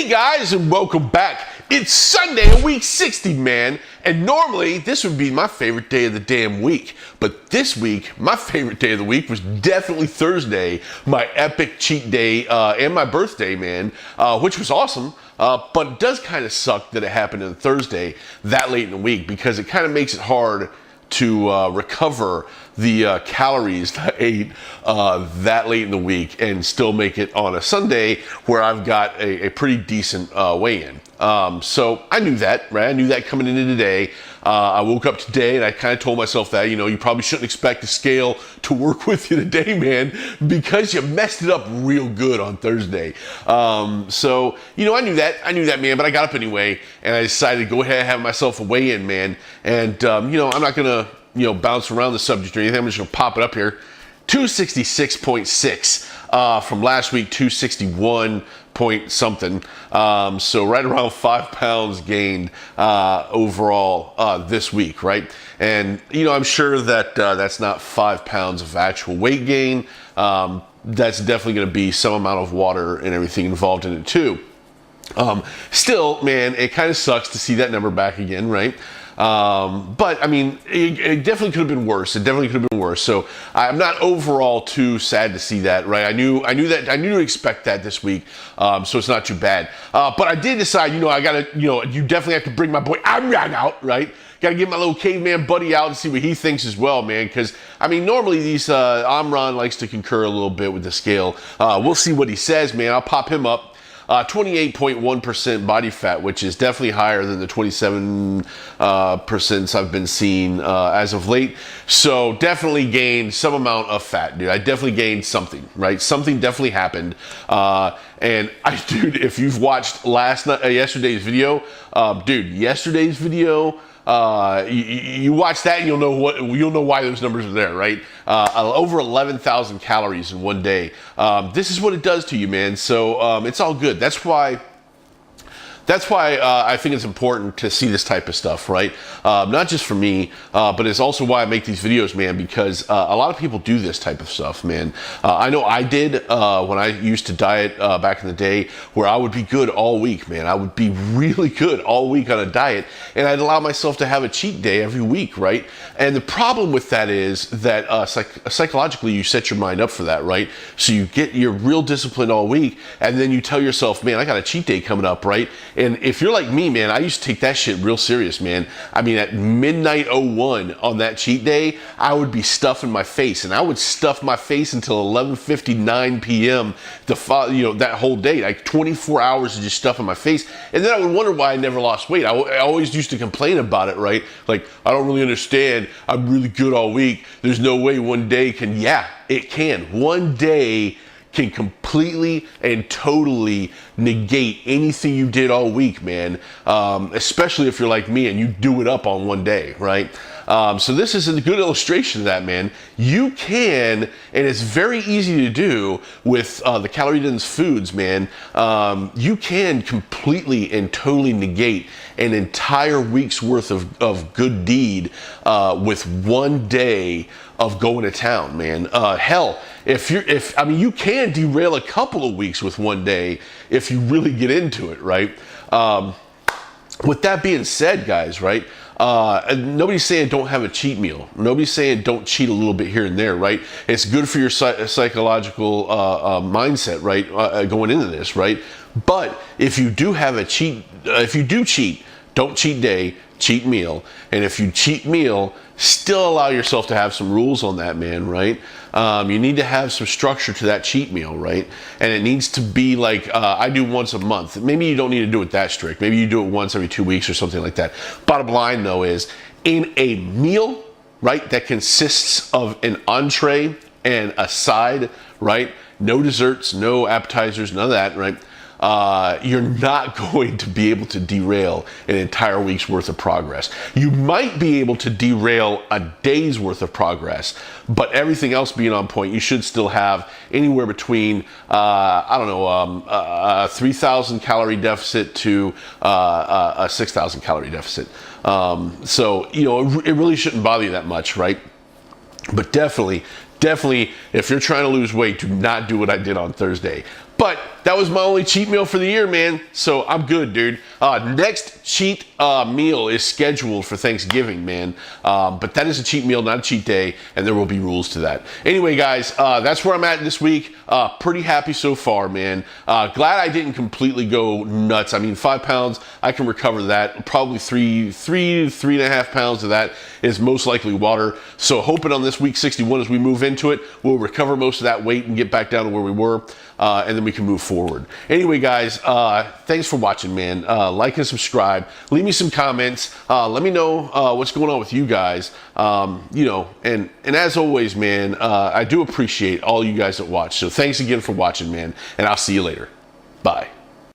Hey guys, and welcome back. It's Sunday, week 60, man. And normally, this would be my favorite day of the damn week. But this week, my favorite day of the week was definitely Thursday, my epic cheat day and my birthday, man, which was awesome. But it does kind of suck that it happened on Thursday that late in the week because it kind of makes it hard to recover the calories that I ate that late in the week and still make it on a Sunday where I've got a pretty decent weigh-in. So I knew that, right? I knew that coming into today. I woke up today and I kind of told myself that, you probably shouldn't expect the scale to work with you today, man, because you messed it up real good on Thursday. So, I knew that, man, but I got up anyway and I decided to go ahead and have myself a weigh-in, man. And, I'm not going to, bounce around the subject or anything. I'm just going to pop it up here. 266.6 from last week, 261 point something. So right around 5 pounds gained overall this week, right? And, I'm sure that that's not 5 pounds of actual weight gain. That's definitely going to be some amount of water and everything involved in it too. Still, man, it kind of sucks to see that number back again, right? But I mean, it definitely could have been worse. It definitely could have been worse. So I'm not overall too sad to see that, right? I knew to expect that this week. So it's not too bad. But I did decide, I gotta, you definitely have to bring my boy Amran out, right? Gotta get my little caveman buddy out and see what he thinks as well, man. Because, normally these, Amran likes to concur a little bit with the scale. We'll see what he says, man. I'll pop him up. 28.1% body fat, which is definitely higher than the 27% I've been seeing as of late. So definitely gained some amount of fat, dude. I definitely gained something, right? Something definitely happened. And dude, if you've watched yesterday's video, yesterday's video. You watch that and you'll know why those numbers are there, right? Over 11,000 calories in one day. This is what it does to you, man. So it's all good. That's why I think it's important to see this type of stuff, right? Not just for me, but it's also why I make these videos, man, because a lot of people do this type of stuff, man. I know I did when I used to diet back in the day, where I would be good all week, man. I would be really good all week on a diet, and I'd allow myself to have a cheat day every week, right? And the problem with that is that psychologically you set your mind up for that, right? So you're real disciplined all week, and then you tell yourself, man, I got a cheat day coming up, right? And if you're like me, man, I used to take that shit real serious, man. At midnight 01 on that cheat day, I would be stuffing my face, and I would stuff my face until 11:59 p.m. That whole day, like 24 hours of just stuffing my face. And then I would wonder why I never lost weight. I always used to complain about it, right? Like, I don't really understand. I'm really good all week. There's no way one day can. Yeah, it can. One day can completely and totally negate anything you did all week, man. Especially if you're like me and you do it up on one day, right? So this is a good illustration of that, man. You can, and it's very easy to do with the calorie-dense foods, man. You can completely and totally negate an entire week's worth of good deed with one day of going to town, man. Hell, you can derail a couple of weeks with one day if you really get into it, right? With that being said, guys, right? Nobody's saying don't have a cheat meal. Nobody's saying don't cheat a little bit here and there, right? It's good for your psychological mindset, right? Going into this, right? But if you do have a cheat, don't cheat day, cheat meal. And if you cheat meal, still allow yourself to have some rules on that, man, right? You need to have some structure to that cheat meal, right? And it needs to be like, I do once a month. Maybe you don't need to do it that strict. Maybe you do it once every 2 weeks or something like that. Bottom line, though, is in a meal, right, that consists of an entree and a side, right? No desserts, no appetizers, none of that, right? You're not going to be able to derail an entire week's worth of progress. You might be able to derail a day's worth of progress, but everything else being on point, you should still have anywhere between, a 3,000 calorie deficit to a 6,000 calorie deficit. So, it really shouldn't bother you that much, right? But definitely, if you're trying to lose weight, do not do what I did on Thursday. But that was my only cheat meal for the year, man. So I'm good, dude. Next cheat meal is scheduled for Thanksgiving, man. But that is a cheat meal, not a cheat day, and there will be rules to that. Anyway, guys, that's where I'm at this week. Pretty happy so far, man. Glad I didn't completely go nuts. I mean, 5 pounds, I can recover that. Probably 3.5 pounds of that is most likely water. So hoping on this week 61 as we move into it, we'll recover most of that weight and get back down to where we were, and then we can move forward. Anyway, guys, thanks for watching, man. Like and subscribe. Leave me some comments. Let me know what's going on with you guys. You know, and as always, man, I do appreciate all you guys that watch. So thanks again for watching, man, and I'll see you later. Bye.